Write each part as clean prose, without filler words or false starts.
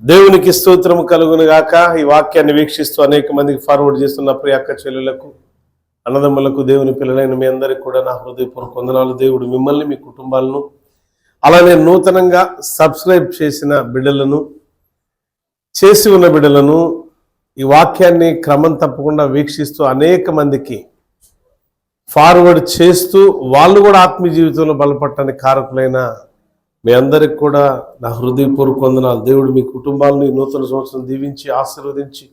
దేవునికి స్తోత్రము కలుగును గాక. ఈ వాక్యాన్ని వీక్షిస్తూ అనేక మందికి ఫార్వర్డ్ చేస్తున్న ప్రియ అక్క చెల్లెలకు, అన్నదమ్ములకు, దేవుని పిల్లలైన మీ అందరికీ కూడా నా హృదయపూర్వక వందనాలు. దేవుడు మిమ్మల్ని, మీ కుటుంబాలను, అలానే నూతనంగా సబ్స్క్రైబ్ చేసిన బిడ్డలను, చేసి ఉన్న బిడ్డలను, ఈ వాక్యాన్ని క్రమం తప్పకుండా వీక్షిస్తూ అనేక మందికి ఫార్వర్డ్ చేస్తూ వాళ్ళు కూడా ఆత్మీయ జీవితంలో బలపడటానికి కారకులైన మీ అందరికి కూడా నా హృదయపూర్వక వందనాలు. దేవుడు మీ కుటుంబాలను నూతన సంవత్సరం దీవించి ఆశీర్వదించి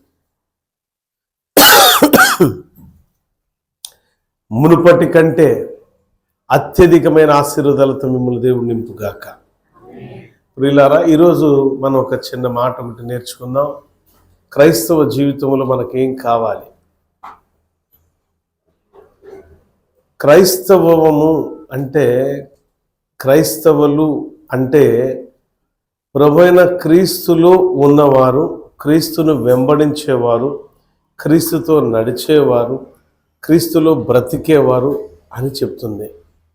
మునుపటి కంటే అత్యధికమైన ఆశీర్వాదాలతో మిమ్మల్ని దేవుడు నింపుగాక. ప్రియులారా, ఈరోజు మనం ఒక చిన్న మాట ఒకటి నేర్చుకుందాం. క్రైస్తవ జీవితంలో మనకేం కావాలి? క్రైస్తవము అంటే, క్రైస్తవులు అంటే ప్రభువైన క్రీస్తులో ఉన్నవారు, క్రీస్తును వెంబడించేవారు, క్రీస్తుతో నడిచేవారు, క్రీస్తులో బ్రతికేవారు అని చెప్తుంది.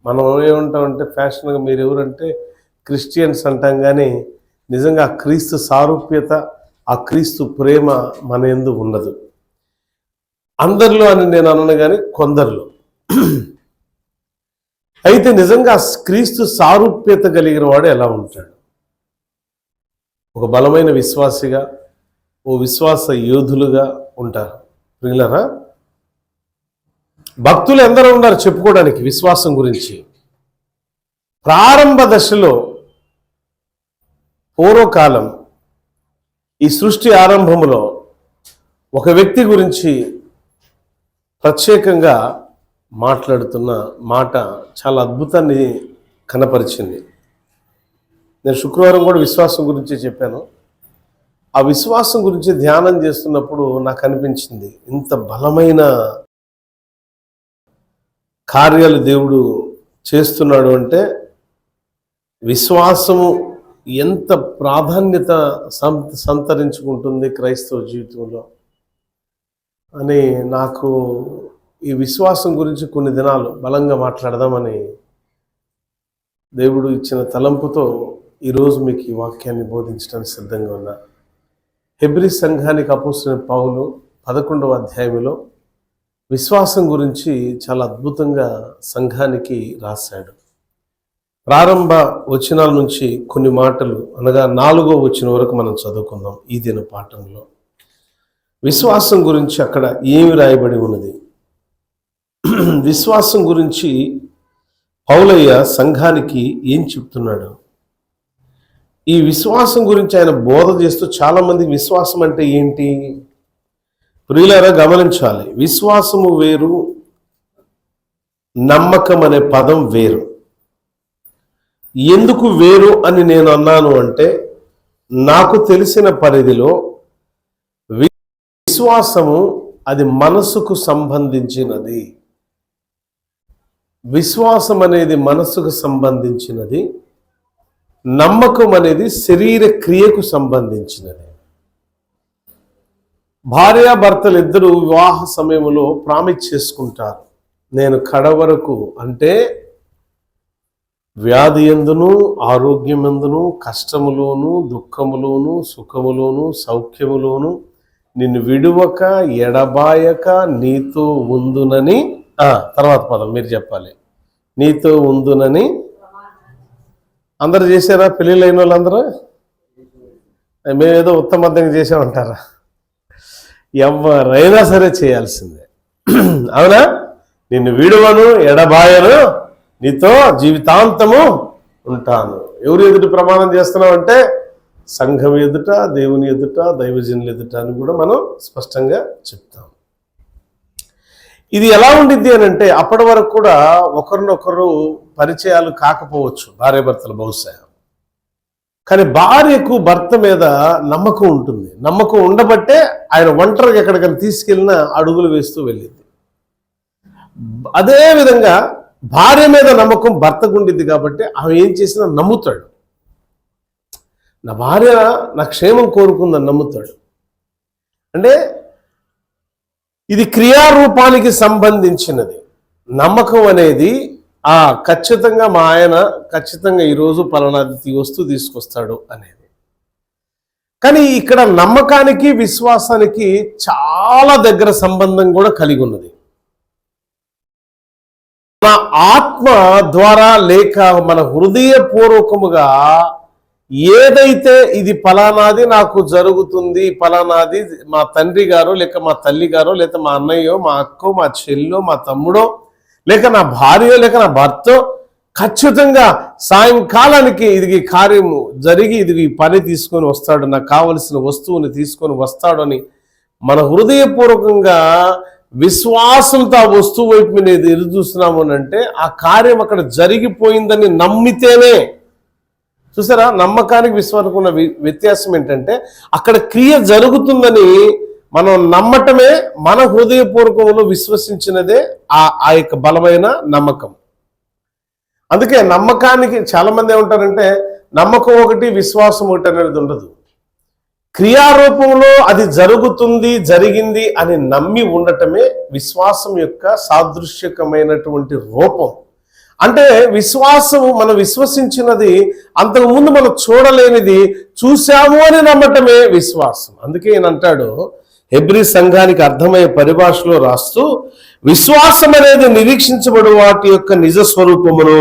మనం ఏమంటామంటే ఫ్యాషన్గా మీరు ఎవరంటే క్రిస్టియన్స్ అంటాం, కానీ నిజంగా ఆ క్రీస్తు సారూప్యత, ఆ క్రీస్తు ప్రేమ మన యందు ఉండదు. అందరిలో అని నేను అనను, కానీ కొందరిలో. అయితే నిజంగా క్రీస్తు సారూప్యత కలిగిన వాడు ఎలా ఉంటాడు? ఒక బలమైన విశ్వాసిగా, ఓ విశ్వాస యోధులుగా ఉంటారు. ప్రియులారా, భక్తులు ఎందరో ఉన్నారు చెప్పుకోవడానికి విశ్వాసం గురించి. ప్రారంభ దశలో, పూర్వకాలం, ఈ సృష్టి ఆరంభములో ఒక వ్యక్తి గురించి ప్రత్యేకంగా మాట్లాడుతున్న మాట చాలా అద్భుతాన్ని కనపరిచింది. నేను శుక్రవారం కూడా విశ్వాసం గురించి చెప్పాను. ఆ విశ్వాసం గురించి ధ్యానం చేస్తున్నప్పుడు నాకు అనిపించింది, ఇంత బలమైన కార్యాలు దేవుడు చేస్తున్నాడు అంటే విశ్వాసము ఎంత ప్రాధాన్యత సంతరించుకుంటుంది క్రైస్తవ జీవితంలో అని నాకు ఈ విశ్వాసం గురించి కొన్ని దినాలు బలంగా మాట్లాడదామని దేవుడు ఇచ్చిన తలంపుతో ఈరోజు మీకు ఈ వాక్యాన్ని బోధించడానికి సిద్ధంగా ఉన్నా. హెబ్రీ సంఘానికి అపోస్తలుడైన పౌలు 11వ అధ్యాయంలో విశ్వాసం గురించి చాలా అద్భుతంగా సంఘానికి రాశాడు. ప్రారంభ వచనాల నుంచి కొన్ని మాటలు, అనగా 4వ వచనం వరకు మనం చదువుకుందాం ఈ దిన పాఠంలో. విశ్వాసం గురించి అక్కడ ఏమి రాయబడి ఉన్నది? విశ్వాసం గురించి పౌలయ్య సంఘానికి ఏం చెప్తున్నాడు? ఈ విశ్వాసం గురించి ఆయన బోధ చేస్తూ చాలా మందికి విశ్వాసం అంటే ఏంటి? ప్రియులారా, గమనించాలి. విశ్వాసము వేరు, నమ్మకం అనే పదం వేరు. ఎందుకు వేరు అని నేను అన్నాను అంటే, నాకు తెలిసిన పరిధిలో విశ్వాసము అది మనసుకు సంబంధించినది. విశ్వాసం అనేది మనసుకు సంబంధించినది, నమ్మకం అనేది శరీర క్రియకు సంబంధించినది. భార్యాభర్తలు ఇద్దరు వివాహ సమయంలో ప్రామిస్ చేసుకుంటారు, నేను కడవరకు, అంటే వ్యాధి ఎందును, ఆరోగ్యమెందును, కష్టములోను, దుఃఖములోను, సుఖములోను, సౌఖ్యములోను నిన్ను విడువక ఎడబాయక నీతో ఉందునని. తర్వాత పదం మీరు చెప్పాలి. నీతో ఉందునని. అందరు చేశారా? పెళ్ళిళ్ళైన వాళ్ళందరూ మేమేదో ఉత్తమర్థంగా చేసామంటారా? ఎవరైనా సరే చేయాల్సిందే, అవునా? నిన్ను విడువను ఎడబాయను, నీతో జీవితాంతము ఉంటాను. ఎవరు ఎదుటి ప్రమాణం చేస్తున్నావు అంటే సంఘం ఎదుట, దేవుని ఎదుట, దైవజనుల ఎదుట అని కూడా మనం స్పష్టంగా చెప్తాం. ఇది ఎలా ఉండిద్ది అని అంటే, అప్పటి వరకు కూడా ఒకరినొకరు పరిచయాలు కాకపోవచ్చు భార్యాభర్తలు బహుశా, కానీ భార్యకు భర్త మీద నమ్మకం ఉంటుంది. నమ్మకం ఉండబట్టే ఆయన ఒంటరిగా ఎక్కడికైనా తీసుకెళ్ళినా అడుగులు వేస్తూ వెళ్ళింది. అదేవిధంగా భార్య మీద నమ్మకం భర్తకు ఉండిద్ది కాబట్టి ఆమె ఏం చేసినా నమ్ముతాడు. నా భార్య నా క్షేమం కోరుకుందని నమ్ముతాడు. అంటే ఇది క్రియారూపానికి సంబంధించినది. నమ్మకం అనేది ఖచ్చితంగా మా ఆయన ఖచ్చితంగా ఈరోజు పలానా వస్తువు తీసుకొస్తాడు అనేది. కానీ ఇక్కడ నమ్మకానికి విశ్వాసానికి చాలా దగ్గర సంబంధం కూడా కలిగి ఉన్నది. మన ఆత్మ ద్వారా లేక మన హృదయపూర్వకముగా ఏదైతే ఇది ఫలానాది నాకు జరుగుతుంది, ఫలానాది మా తండ్రి గారో లేక మా తల్లి గారో లేక మా అన్నయ్యో మా అక్కో మా చెల్లో మా తమ్ముడో లేక నా భార్యో లేక నా భర్తో ఖచ్చితంగా సాయంకాలానికి ఇది కార్యము జరిగి ఇది పని తీసుకొని వస్తాడు, నాకు కావలసిన వస్తువుని తీసుకొని వస్తాడు అని మన హృదయపూర్వకంగా విశ్వాసంతో ఆ వస్తువు వైపు మీద ఎదురు చూస్తున్నాము అంటే ఆ కార్యం అక్కడ జరిగిపోయిందని నమ్మితేనే. చూసారా, నమ్మకానికి విశ్వాసానికి ఉన్న వ్యత్యాసం ఏంటంటే అక్కడ క్రియ జరుగుతుందని మనం నమ్మటమే మన హృదయపూర్వకంలో విశ్వసించినదే ఆ యొక్క బలమైన నమ్మకం. అందుకే నమ్మకానికి చాలా మంది ఏమంటారంటే నమ్మకం ఒకటి విశ్వాసం ఒకటి అనేది ఉండదు. క్రియారూపంలో అది జరుగుతుంది జరిగింది అని నమ్మి ఉండటమే విశ్వాసం యొక్క సాదృశ్యకమైనటువంటి రూపం. అంటే విశ్వాసము మనం విశ్వసించినది అంతకుముందు మనం చూడలేనిది చూశాము అని నమ్మటమే విశ్వాసం. అందుకే ఈయన అంటాడు, హెబ్రీ సంఘానికి అర్థమయ్యే పరిభాషలో రాస్తూ, విశ్వాసం అనేది నిరీక్షించబడు వాటి యొక్క నిజ స్వరూపమును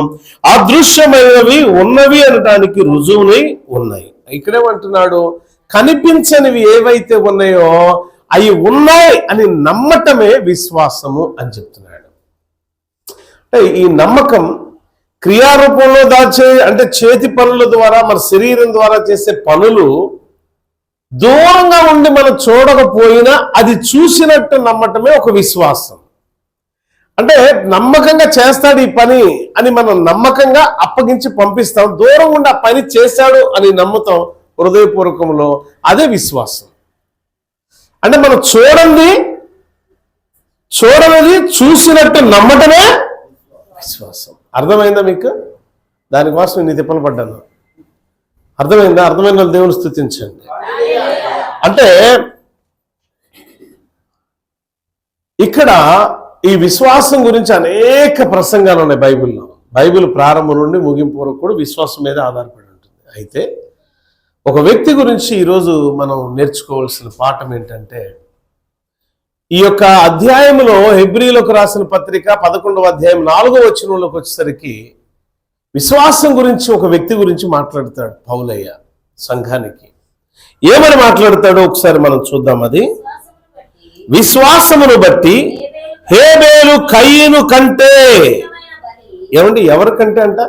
అదృశ్యమైనవి ఉన్నవి అనడానికి రుజువునై ఉన్నాయి. ఇక్కడేమంటున్నాడు, కనిపించనివి ఏవైతే ఉన్నాయో అవి ఉన్నాయి అని నమ్మటమే విశ్వాసము అని చెప్తున్నాడు. అంటే ఈ నమ్మకం క్రియారూపంలో అంటే చేతి పనుల ద్వారా మన శరీరం ద్వారా చేసే పనులు దూరంగా ఉండి మనం చూడకపోయినా అది చూసినట్టు నమ్మటమే ఒక విశ్వాసం. అంటే నమ్మకంగా చేస్తాడు ఈ పని అని మనం నమ్మకంగా అప్పగించి పంపిస్తాం, దూరం ఉండి ఆ పని చేశాడు అని నమ్ముతాం హృదయపూర్వకంలో, అదే విశ్వాసం. అంటే మనం చూడనిది చూసినట్టు నమ్మటమే విశ్వాసం. అర్థమైందా మీకు? దానికోసం నేను తిప్పలు పడ్డాను. అర్థమైందా? అర్థమైన దేవుని స్తుతించండి. అంటే ఇక్కడ ఈ విశ్వాసం గురించి అనేక ప్రసంగాలు ఉన్నాయి బైబిల్లో. బైబిల్ ప్రారంభం నుండి ముగింపు వరకు కూడా విశ్వాసం మీద ఆధారపడి ఉంటుంది. అయితే ఒక వ్యక్తి గురించి ఈరోజు మనం నేర్చుకోవాల్సిన పాఠం ఏంటంటే, ఈ యొక్క అధ్యాయంలో హెబ్రీలకు రాసిన పత్రిక 11వ అధ్యాయం 4వ వచనంలోకి వచ్చేసరికి విశ్వాసం గురించి ఒక వ్యక్తి గురించి మాట్లాడతాడు పౌలయ్య సంఘానికి. ఏమని మాట్లాడతాడో ఒకసారి మనం చూద్దాం. అది విశ్వాసమును బట్టి హేబేలు కయీను కంటే, ఏమండి ఎవరికంటే అంట?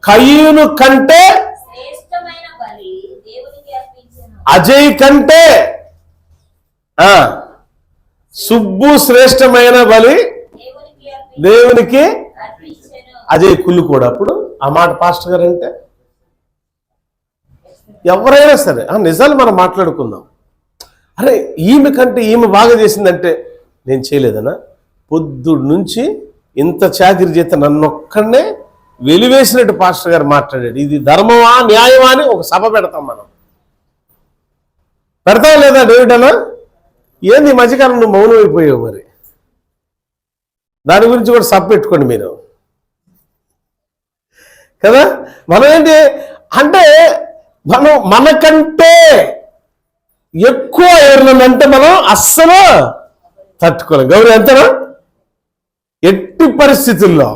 కయీను కంటే, అజయ్ కంటే, సుబ్బు శ్రేష్టమైన బలి దేవునికి. అజయ్ కుళ్ళు కూడా. అప్పుడు ఆ మాట పాస్టర్ గారు అంటే ఎవరైనా సరే నిజాలు మనం మాట్లాడుకుందాం. అరే ఈమె కంటే ఈమె బాగా చేసిందంటే నేను చేయలేదనా? పొద్దుడు నుంచి ఇంత చాకిరి చేత నన్నొక్కడనే వెలివేసినట్టు పాస్టర్ గారు మాట్లాడాడు. ఇది ధర్మమా న్యాయమా అని ఒక సభ పెడతాం. మనం పెడతాం లేదా డేవిడ్ అన్నా? ఏంది ఈ మధ్యకాలం నువ్వు మౌనం అయిపోయావు? మరి దాని గురించి కూడా సభ పెట్టుకోండి మీరు కదా. మనం ఏంటి అంటే మనకంటే ఎక్కువ ఎవరినంటే మనం అస్సలు తట్టుకోలేం. గౌరవం ఎంతనా? ఎట్టి పరిస్థితుల్లో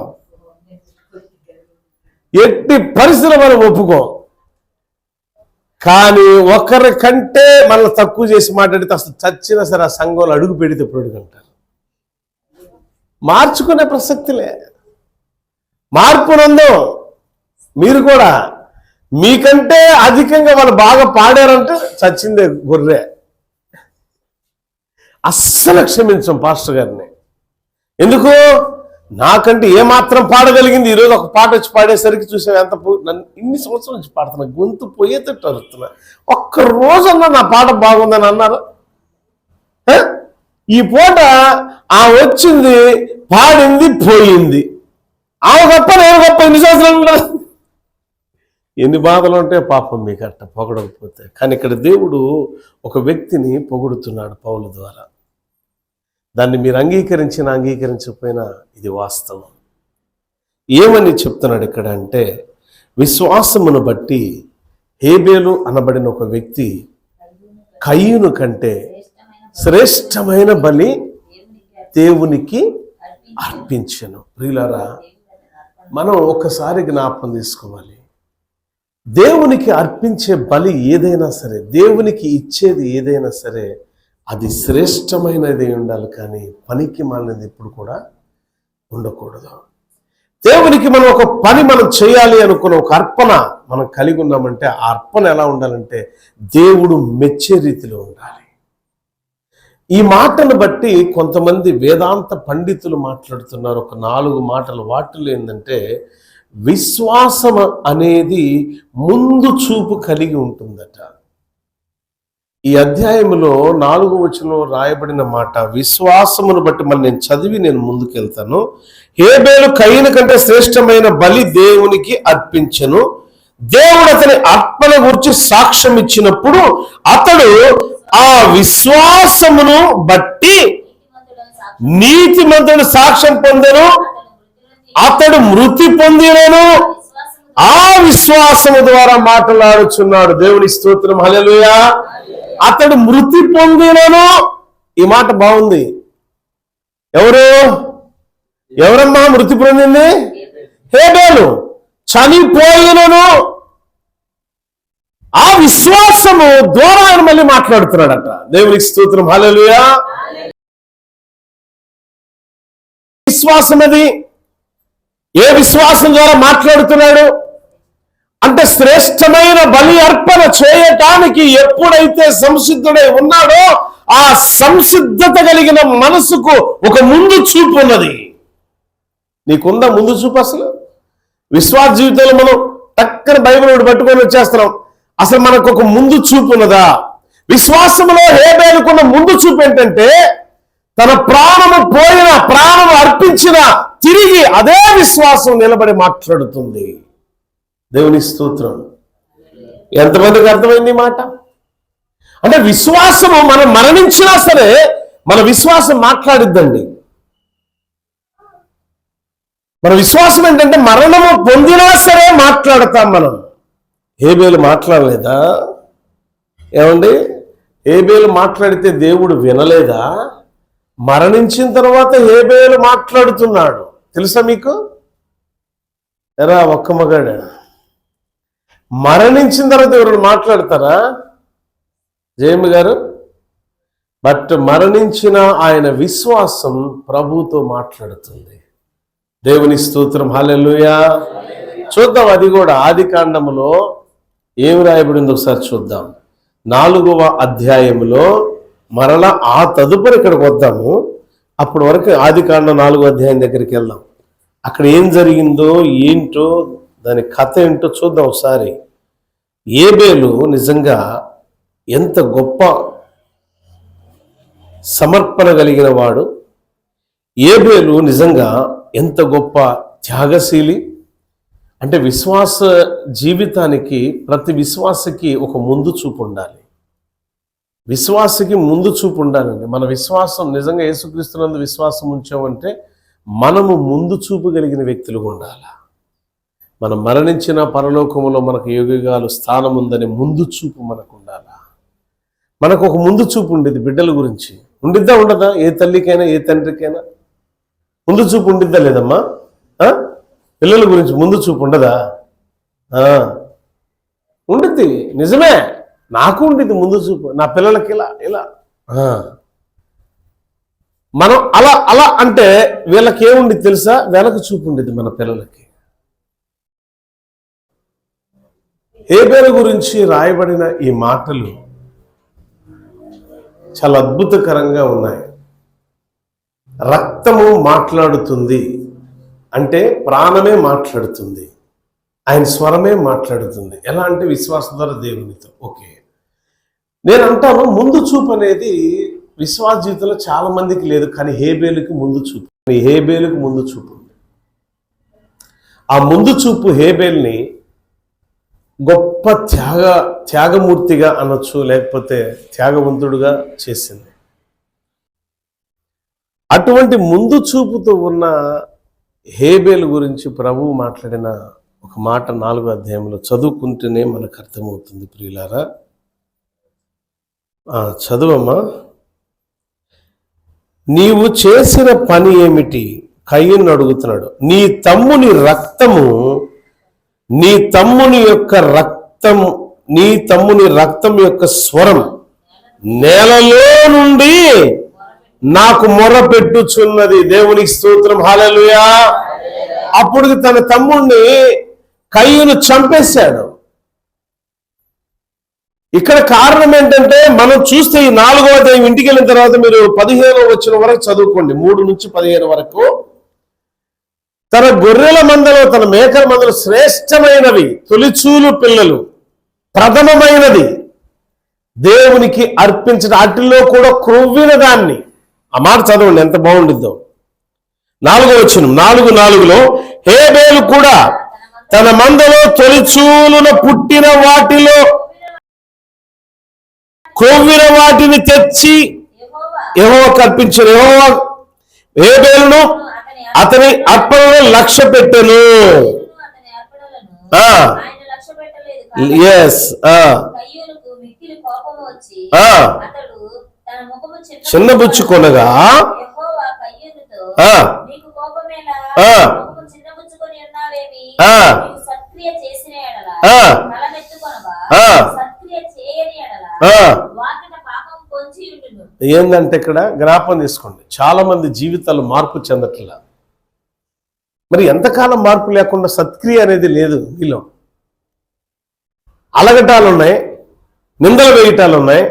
మనం ఒప్పుకోం. కానీ ఒకరికంటే మనల్ని తక్కువ చేసి మాట్లాడితే అసలు చచ్చినా సరే ఆ సంఘంలో అడుగు పెడితే ఇప్పుడు అంటారు. మార్చుకునే ప్రసక్తిలే. మార్పునందో మీరు కూడా మీకంటే అధికంగా వాళ్ళు బాగా పాడారంటే చచ్చిందే గొర్రె. అస్సలు క్షమించం పాస్టర్ గారిని. ఎందుకు? నాకంటే ఏమాత్రం పాడగలిగింది ఈరోజు ఒక పాట వచ్చి పాడేసరికి చూసావు ఎంత నన్ను ఇన్ని సంవత్సరాల నుంచి పాడుతున్నా, గొంతు పోయేటట్టు అరుతున్నా. ఒక్కరోజన్నా నా పాట బాగుందని అన్నారు? ఈ పూట ఆ వచ్చింది పాడింది పోయింది. ఆమె గొప్ప నేను గొప్ప ఎన్ని సంవత్సరాలు ఉండదు. ఎన్ని బాధలు ఉంటే పాపం మీకు అట్ట పొగడకపోతే. కానీ ఇక్కడ దేవుడు ఒక వ్యక్తిని పొగుడుతున్నాడు పౌలు ద్వారా. దాన్ని మీరు అంగీకరించకపోయినా ఇది వాస్తవం. ఏమని చెప్తున్నాడు ఇక్కడ అంటే, విశ్వాసమును బట్టి హేబేలు అనబడిన ఒక వ్యక్తి కయ్యూను కంటే శ్రేష్టమైన బలి దేవునికి అర్పించెను. ప్రియులారా, మనం ఒకసారి జ్ఞాపకం తీసుకోవాలి. దేవునికి అర్పించే బలి ఏదైనా సరే, దేవునికి ఇచ్చేది ఏదైనా సరే, అది శ్రేష్టమైనది ఉండాలి, కానీ పనికి మాలినది ఎప్పుడు కూడా ఉండకూడదు. దేవునికి మనం ఒక పని మనం చేయాలి అనుకున్న ఒక అర్పణ మనం కలిగి ఉన్నామంటే ఆ అర్పణ ఎలా ఉండాలంటే దేవుడు మెచ్చే రీతిలో ఉండాలి. ఈ మాటను బట్టి కొంతమంది వేదాంత పండితులు మాట్లాడుతున్నారు ఒక 4 మాటలు. వాటిలో ఏంటంటే విశ్వాసం అనేది ముందు చూపు కలిగి ఉంటుందట. ఈ అధ్యాయంలో 4వ వచనంలో రాయబడిన మాట విశ్వాసమును బట్టి, మళ్ళీ నేను చదివి నేను ముందుకెళ్తాను. హేబేలు కయీను కంటే శ్రేష్టమైన బలి దేవునికి అర్పించెను. దేవుడు అతని అర్పణ గురించి సాక్ష్యం ఇచ్చినప్పుడు అతడు ఆ విశ్వాసమును బట్టి నీతిమంతుడు సాక్ష్యం పొందెను, అతడు మృతి పొందినను ఆ విశ్వాసము ద్వారా మాట్లాడుచున్నాడు. దేవుని స్తోత్రం, హల్లెలూయా. అతడు మృతి పొందినను. ఈ మాట బాగుంది. ఎవరమ్మా మృతి పొందింది? హేబేలు. చనిపోయినను ఆ విశ్వాసము ద్వారా ఆయన మళ్ళీ మాట్లాడుతున్నాడట. దేవునికి స్తోత్రం, హల్లెలూయా. విశ్వాసం అది ఏ విశ్వాసం ద్వారా మాట్లాడుతున్నాడు అంటే శ్రేష్టమైన బలి అర్పణ చేయటానికి ఎప్పుడైతే సంసిద్ధుడై ఉన్నాడో ఆ సంసిద్ధత కలిగిన మనసుకు ఒక ముందు చూపు ఉన్నది. నీకుందా ముందు చూపు? అసలు విశ్వాస జీవితంలో మనం టక్కన బైబిల్ పట్టుకొని వచ్చేస్తున్నాం. అసలు మనకు ఒక ముందు చూపు ఉన్నదా? విశ్వాసంలో హేబేలుకున్న ముందు చూపు ఏంటంటే తన ప్రాణము పోయిన, ప్రాణము అర్పించిన తిరిగి అదే విశ్వాసం నిలబడి మాట్లాడుతుంది. దేవుని స్తోత్రం. ఎంతమందికి అర్థమైంది మాట? అంటే విశ్వాసము మనం మరణించినా సరే మన విశ్వాసం మాట్లాడిద్దండి. మన విశ్వాసం ఏంటంటే మరణము పొందినా సరే మాట్లాడతాం మనం. హేబేలు మాట్లాడలేదా? ఏమండి, హేబేలు మాట్లాడితే దేవుడు వినలేదా? మరణించిన తర్వాత హేబేలు మాట్లాడుతున్నాడు. తెలుసా మీకు? ఎరా ఒక్క మగాడు మరణించిన తర్వాత ఎవరు మాట్లాడతారా? జయమ్మ గారు. బట్ మరణించిన ఆయన విశ్వాసం ప్రభుతో మాట్లాడుతుంది. దేవుని స్తోత్రం, హల్లెలూయా. చూద్దాం, అది కూడా ఆదికాండములో ఏమి రాయబడిందో ఒకసారి చూద్దాం. 4వ అధ్యాయంలో మరలా ఆ తదుపరి ఇక్కడికి వద్దాము. అప్పటి వరకు ఆదికాండం 4వ అధ్యాయం దగ్గరికి వెళ్దాం. అక్కడ ఏం జరిగిందో ఏంటో దాని కథ ఏంటో చూద్దాం ఒకసారి. హేబేలు నిజంగా ఎంత గొప్ప సమర్పణ కలిగిన వాడు. హేబేలు నిజంగా ఎంత గొప్ప త్యాగశీలి. అంటే విశ్వాస జీవితానికి ప్రతి విశ్వాసకి ఒక ముందు చూపు ఉండాలి. విశ్వాసకి ముందు చూపు ఉండాలండి. మన విశ్వాసం నిజంగా యేసుక్రీస్తునందు విశ్వాసం ఉంచామంటే మనము ముందు చూపు కలిగిన వ్యక్తులుగా ఉండాలి. మనం మరణించిన పరలోకములో మనకు యుగాలు స్థానం ఉందని ముందు చూపు మనకు ఉండాలా. మనకు ఒక ముందు చూపు ఉండేది బిడ్డల గురించి. ఉండిద్దా ఉండదా? ఏ తల్లికైనా ఏ తండ్రికైనా ముందు చూపు ఉండిద్దా లేదమ్మా? పిల్లల గురించి ముందు చూపు ఉండదా? ఉండిద్ది. నిజమే, నాకు ఉండిద్ది ముందు చూపు. నా పిల్లలకి ఇలా ఇలా మనం అలా అలా అంటే వీళ్ళకి ఏముండి తెలుసా? వెనక చూపు ఉండేది మన పిల్లలకి. హేబేలు గురించి రాయబడిన ఈ మాటలు చాలా అద్భుతకరంగా ఉన్నాయి. రక్తము మాట్లాడుతుంది అంటే ప్రాణమే మాట్లాడుతుంది, ఆయన స్వరమే మాట్లాడుతుంది. ఎలా అంటే విశ్వాసం ద్వారా దేవునితో. ఓకే, నేను అంటాను ముందు చూపు అనేది విశ్వాస జీవితంలో చాలా మందికి లేదు, కానీ హేబేలుకి ముందు చూపు. హేబేలుకి ముందు చూపు ఉంది. ఆ ముందు చూపు హేబేల్ని గొప్ప త్యాగమూర్తిగా అనొచ్చు, లేకపోతే త్యాగవంతుడుగా చేసింది. అటువంటి ముందు చూపుతో ఉన్న హేబేలు గురించి ప్రభువు మాట్లాడిన ఒక మాట 4వ అధ్యాయంలో చదువుకుంటేనే మనకు అర్థమవుతుంది ప్రియులారా. చదువమ్మా. నీవు చేసిన పని ఏమిటి? కయ్యను అడుగుతున్నాడు. నీ తమ్ముని రక్తం యొక్క స్వరం నేలలో నుండి నాకు మొరపెట్టుచున్నది. దేవునికి స్తోత్రం, హల్లెలూయా. అప్పుడు తన తమ్ముణ్ణి కయ్యను చంపేశాడు. ఇక్కడ కారణం ఏంటంటే, మనం చూస్తే ఈ 4వ అధ్యాయం ఇంటికి వెళ్ళిన తర్వాత మీరు 15వ వచనం వరకు చదువుకోండి. 3 నుంచి 15 వరకు. తన గొర్రెల మందలో, తన మేకల మందలో శ్రేష్టమైనవి, తొలిచూలు పిల్లలు, ప్రథమమైనది దేవునికి అర్పించిన వాటిల్లో కూడా క్రొవ్విన దాన్ని. ఆ మాట చదవండి, ఎంత బాగుండిద్దో. 4వ వచనం 4:4లో హేబేలు కూడా తన మందలో తొలిచూలున పుట్టిన వాటిలో క్రొవ్విన వాటిని తెచ్చి యెహోవాకు అర్పించిన. యెహోవా హేబేలును అతని అర్పణను లక్ష్య పెట్టెను. చిన్నబుచ్చుకొనగా ఏందంటే ఇక్కడ జ్ఞాపం తీసుకోండి, చాలా మంది జీవితాలు మార్పు చెందట్లా. మరి ఎంతకాలం మార్పు లేకుండా సత్క్రియ అనేది లేదు మీలో. అలగటాలు ఉన్నాయి, నిందలు వేయటాలు ఉన్నాయి,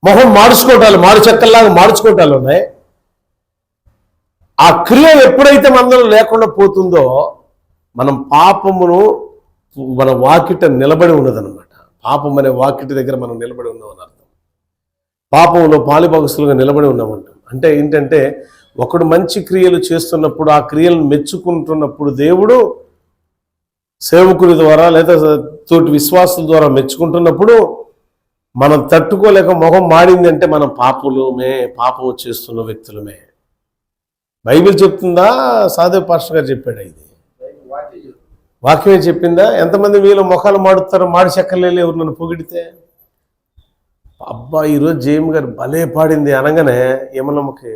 మొహం మారుచుకోవటాలు, మారు చెక్కల్లాగా మారుచుకోవటాలు ఉన్నాయి. ఆ క్రియ ఎప్పుడైతే మనలో లేకుండా పోతుందో మనం పాపమును మన వాకిట నిలబడి ఉన్నదనమాట. పాపం అనే వాకిటి దగ్గర మనం నిలబడి ఉన్నామని అర్థం. పాపంలో పాలిభాగస్తులుగా నిలబడి ఉన్నామంటాం. అంటే ఏంటంటే, ఒకడు మంచి క్రియలు చేస్తున్నప్పుడు, ఆ క్రియలను మెచ్చుకుంటున్నప్పుడు దేవుడు సేవకుడి ద్వారా లేదా తోటి విశ్వాసుల ద్వారా మెచ్చుకుంటున్నప్పుడు మనం తట్టుకోలేక మొహం మాడింది అంటే మనం పాపం చేస్తున్న వ్యక్తులమే. బైబిల్ చెప్తుందా, సాదేవ్ పాస్టర్ గారు చెప్పాడు? ఇది వాక్యమే చెప్పిందా? ఎంతమంది మీలో మొఖాలు మాడుతారో, మాడి చెక్కలేలే ఎవరు నన్ను పొగిడితే. అబ్బా ఈరోజు జేఎం గారు భలే పాడింది అనగానే ఏమన్నమ్మకి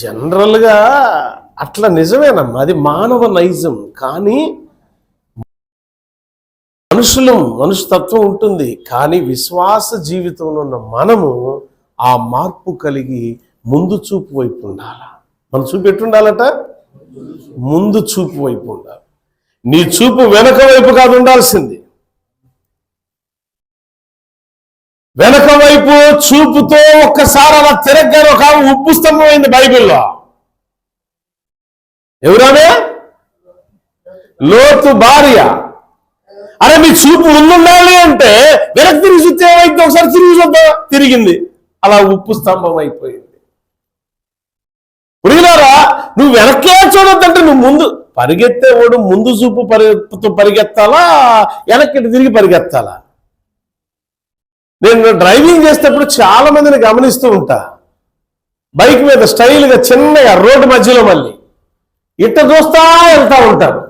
జనరల్గా అట్లా నిజమేనమ్మా, అది మానవ నైజం. కానీ మనుషు తత్వం ఉంటుంది. కానీ విశ్వాస జీవితంలో ఉన్న మనము ఆ మార్పు కలిగి ముందు చూపు వైపు ఉండాలి. మన చూపు ఎట్టుండాలట? ముందు చూపు వైపు ఉండాలి. నీ చూపు వెనక వైపు కాదు ఉండాల్సింది. వెనక వైపు చూపుతో ఒక్కసారి అలా తిరగగానే ఒక ఉప్పు స్తంభం అయింది బైబిల్లో. ఎవరానే? లోతు భార్య. అరే మీ చూపు ముందుండాలి అంటే వెనక్కి తిరిగి చూస్తే ఏమైంది? ఒకసారి తిరిగి చూద్దా, తిరిగింది. అలా ఉప్పు స్తంభం అయిపోయింది. పురిగినారా, నువ్వు వెనక్కే చూడొద్దంటే నువ్వు ముందు పరిగెత్తేవాడు ముందు చూపు పరిగెత్తాలా, వెనక్కి తిరిగి పరిగెత్తాలా? నేను డ్రైవింగ్ చేసేటప్పుడు చాలా మందిని గమనిస్తూ ఉంటా. బైక్ మీద స్టైల్గా చిన్నగా రోడ్డు మధ్యలో మళ్ళీ ఇట్ట చూస్తా వెళ్తా ఉంటారు,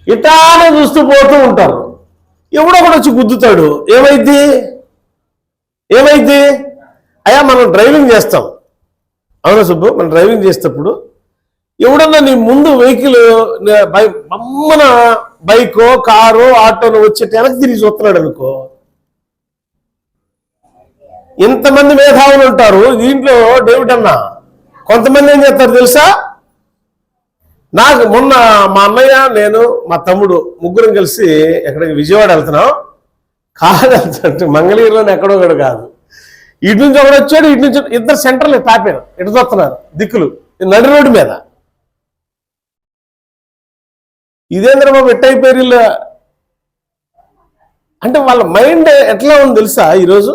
ఇటానే చూస్తూ పోతూ ఉంటారు. ఎవడో కూడా వచ్చి గుద్దుతాడు. ఏమైద్ది? అయ్యా మనం డ్రైవింగ్ చేస్తాం, అవునా సుబ్బు? మనం డ్రైవింగ్ చేసేటప్పుడు ఎవడన్నా నీ ముందు వెహికల్ బొమ్మన బైకో కారో ఆటోనో వచ్చేట వెనక్కి తిరిగి చూస్తున్నాడు అనుకో, ఇంతమంది మేధావులు ఉంటారు దీంట్లో. డేవిడ్ అన్న కొంతమంది ఏం చేస్తారు తెలుసా? నాకు మొన్న మా అన్నయ్య, నేను, మా తమ్ముడు ముగ్గురం కలిసి ఎక్కడికి విజయవాడ వెళ్తున్నాం. కాదు వెళ్తుంటే మంగళగిరిలోనే ఎక్కడో కూడా కాదు. ఇటు నుంచి ఒకడు వచ్చాడు, ఇటు నుంచి ఇద్దరు సెంటర్లు తాపారు, ఇటు చూస్తున్నారు దిక్కులు నడి రోడ్డు మీద. ఇదేంద్ర బాబు ఎట్టయిపోయారు వీళ్ళు అంటే వాళ్ళ మైండ్ ఎట్లా ఉంది తెలుసా? ఈరోజు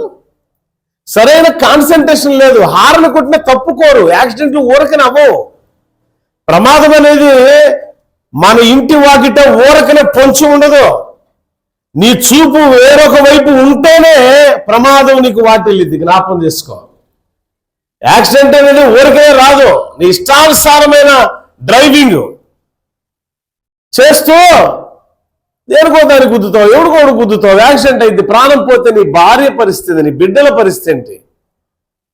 సరైన కాన్సన్ట్రేషన్ లేదు. హార్న్ కొట్టిన తప్పుకోరు, యాక్సిడెంట్లు ఊరకనే అవ్వవు. ప్రమాదం అనేది మన ఇంటి వాకిట ఊరకనే పొంచి ఉండదు. నీ చూపు వేరొక వైపు ఉంటేనే ప్రమాదం నీకు వాటిల్లిద్ది. జ్ఞాపకం చేసుకో. యాక్సిడెంట్ అనేది ఊరకనే రాదు. నీ ఇష్టానుసారమైన డ్రైవింగ్ చేస్తూ దేనికో దానికి గుద్దుతావు, ఎవడికోడు గుద్దుతావు, యాక్సిడెంట్ అయింది, ప్రాణం పోతే నీ భార్య పరిస్థితి, నీ బిడ్డల పరిస్థితి ఏంటి?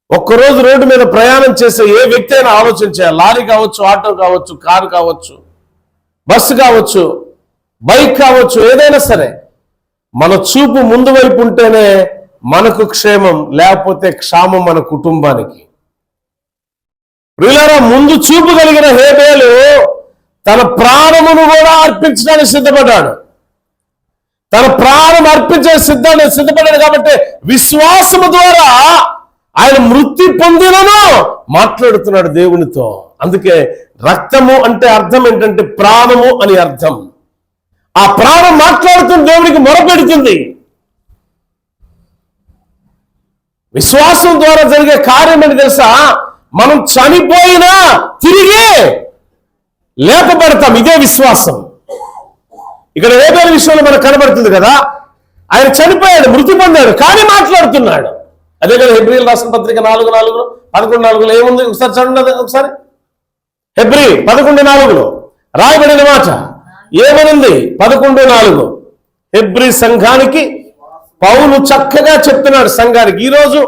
ఒక్కరోజు రోడ్డు మీద ప్రయాణం చేసే ఏ వ్యక్తి అయినా ఆలోచించాలి. లారీ కావచ్చు, ఆటో కావచ్చు, కారు కావచ్చు, బస్సు కావచ్చు, బైక్ కావచ్చు, ఏదైనా సరే మన చూపు ముందు వైపు ఉంటేనే మనకు క్షేమం, లేకపోతే క్షామం మన కుటుంబానికి. ప్రియులారా, ముందు చూపు కలిగిన హేబేలు తన ప్రాణమును కూడా అర్పించడానికి సిద్ధపడ్డాడు. తన ప్రాణం అర్పించే సిద్ధపడ్డాడు కాబట్టి విశ్వాసము ద్వారా ఆయన మృతి పొందినను మాట్లాడుతున్నాడు దేవునితో. అందుకే రక్తము అంటే అర్థం ఏంటంటే ప్రాణము అని అర్థం. ఆ ప్రాణం మాట్లాడుతున్న దేవునికి మొరపెడుతుంది. విశ్వాసం ద్వారా జరిగే కార్యం ఏంటి తెలుసా? మనం చనిపోయినా తిరిగి లేపబడతాం. ఇదే విశ్వాసం. ఇక్కడ హేబేలు విషయంలో మనకు కనబడుతుంది కదా, ఆయన చనిపోయాడు, మృతి పొందాడు, కానీ మాట్లాడుతున్నాడు. అదే కదా హెబ్రీయులు రాసిన పత్రిక 4:4 11:4 ఏముంది? ఒకసారి చదవండి. ఒకసారి హెబ్రీ 11:4 రాయబడిన మాట ఏమనుంది? 11:4 హెబ్రీ సంఘానికి పౌలు చక్కగా చెప్తున్నాడు. సంఘానికి, ఈరోజు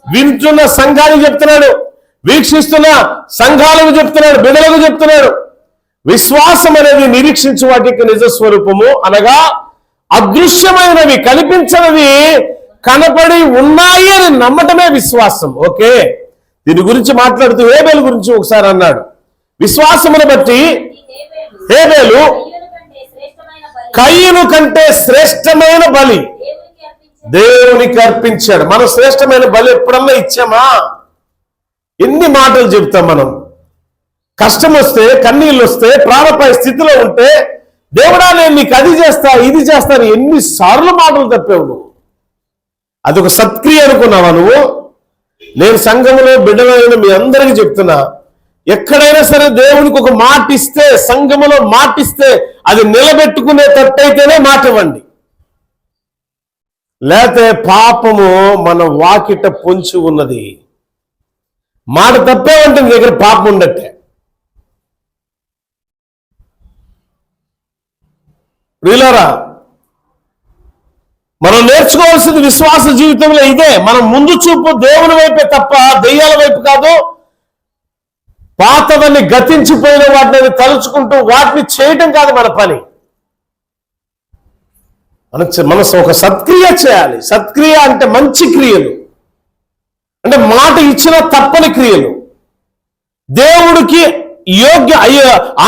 వింటున్న సంఘానికి చెప్తున్నాడు, వీక్షిస్తున్న సంఘాలకు చెప్తున్నాడు, బిడ్డలకు చెప్తున్నాడు. విశ్వాసం అనేది నిరీక్షించు వాటికి నిజ స్వరూపము, అనగా అదృశ్యమైనవి, కనిపించనివి కనపడి ఉన్నాయి అని నమ్మటమే విశ్వాసం. ఓకే, దీని గురించి మాట్లాడుతూ హేబేలు గురించి ఒకసారి అన్నాడు, విశ్వాసమును బట్టి హేబేలు కయీను కంటే శ్రేష్టమైన బలి దేవునికి అర్పించాడు. మనం శ్రేష్టమైన బలి ఎప్పుడన్నా ఇచ్చామా? ఎన్ని మాటలు చెప్తాం మనం. కష్టం వస్తే, కన్నీళ్ళు వస్తే, ప్రాణపాయ స్థితిలో ఉంటే, దేవుడా నేను నీకు అది చేస్తా, ఇది చేస్తాను, ఎన్నిసార్లు మాటలు తప్పావు నువ్వు. అదొక సత్క్రియ అనుకున్నావా నువ్వు? నేను సంఘంలో బిడ్డలైన మీ అందరికీ చెప్తున్నా, ఎక్కడైనా సరే దేవునికి ఒక మాట ఇస్తే, సంఘములో మాటిస్తే అది నిలబెట్టుకునేటట్టయితేనే మాట ఇవ్వండి. లేకపోతే పాపము మన వాకిట పొంచి ఉన్నది. మాట తప్పేమంటే నీ దగ్గర పాపం ఉండట్టే. ప్రియులారా, మనం నేర్చుకోవాల్సింది విశ్వాస జీవితంలో ఇదే. మనం ముందు చూపు దేవుని వైపే తప్ప దెయ్యాల వైపు కాదు. పాతవన్నీ గతించిపోయిన వాటిని తలుచుకుంటూ వాటిని చేయటం కాదు మన పని. మనం ఒక సత్క్రియ చేయాలి. సత్క్రియ అంటే మంచి క్రియలు, అంటే మాట ఇచ్చిన తప్పని క్రియలు, దేవుడికి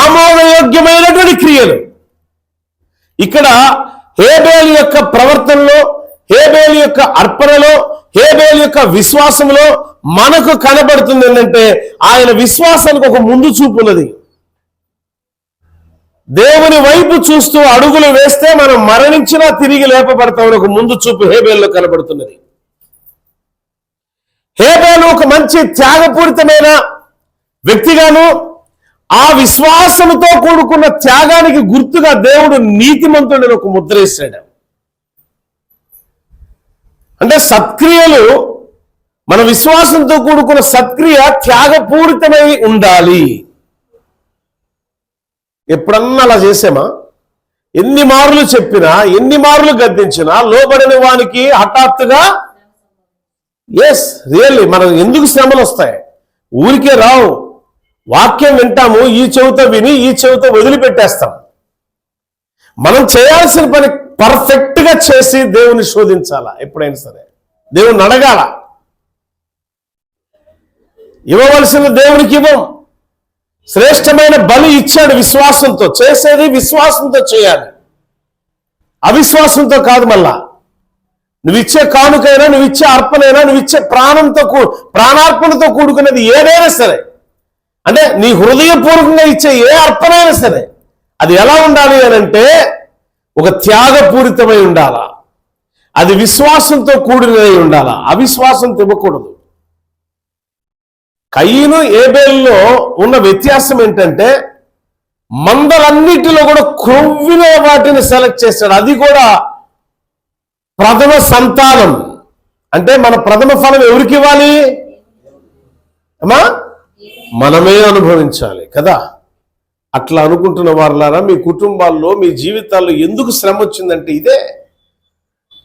ఆమోదయోగ్యమైనటువంటి క్రియలు. ఇక్కడ హేబేలు యొక్క ప్రవర్తనలో, హేబేలు యొక్క అర్పణలో, హేబేలు యొక్క విశ్వాసంలో మనకు కనబడుతుంది ఏంటంటే ఆయన విశ్వాసానికి ఒక ముందు చూపు ఉన్నది. దేవుని వైపు చూస్తూ అడుగులు వేస్తే మనం మరణించినా తిరిగి లేపబడతామని ఒక ముందు చూపు హేబేలులో కనబడుతున్నది. హేబేలు ఒక మంచి త్యాగపూరితమైన వ్యక్తిగాను, ఆ విశ్వాసంతో కూడుకున్న త్యాగానికి గుర్తుగా దేవుడు నీతిమంతుడని ఒక ముద్ర వేశాడు. అంటే సత్క్రియలు, మన విశ్వాసంతో కూడుకున్న సత్క్రియ త్యాగపూరితమై ఉండాలి. ఎప్పుడన్నా అలా చేసామా? ఎన్ని మార్లు చెప్పినా, ఎన్ని మార్లు గద్దించినా లోబడిన వానికి హఠాత్తుగా ఎస్ రియల్లీ మనం ఎందుకు శ్రమలు వస్తాయి? ఊరికే రావు. వాక్యం వింటాము, ఈ చెవితో విని ఈ చెవితో వదిలిపెట్టేస్తాం. మనం చేయాల్సిన పని పర్ఫెక్ట్గా చేసి దేవుని శోధించాలా. ఎప్పుడైనా సరే దేవుని అడగాల. ఇవ్వవలసిన దేవునికి ఇవ్వం. శ్రేష్టమైన బలి ఇచ్చాడు విశ్వాసంతో. చేసేది విశ్వాసంతో చేయాలి, అవిశ్వాసంతో కాదు. మళ్ళా నువ్విచ్చే కానుకైనా, నువ్విచ్చే అర్పణైనా, నువ్విచ్చే ప్రాణార్పణతో కూడుకున్నది ఏదైనా సరే, అంటే నీ హృదయపూర్వకంగా ఇచ్చే ఏ అర్పణైనా సరే అది ఎలా ఉండాలి అని అంటే ఒక త్యాగపూరితమై ఉండాలా. అది విశ్వాసంతో కూడినదై ఉండాలా, అవిశ్వాసంతో ఇవ్వకూడదు. కయీను హేబేలులో ఉన్న వ్యత్యాసం ఏంటంటే మందలన్నిటిలో కూడా క్రొవ్విన వాటిని సెలెక్ట్ చేశాడు. అది కూడా ప్రథమ సంతానం. అంటే మన ప్రథమ ఫలం ఎవరికి ఇవ్వాలి అమ్మా? మనమే అనుభవించాలి కదా. అట్లా అనుకుంటున్న వారులారా, మీ కుటుంబాల్లో మీ జీవితాల్లో ఎందుకు శ్రమ వచ్చిందంటే ఇదే.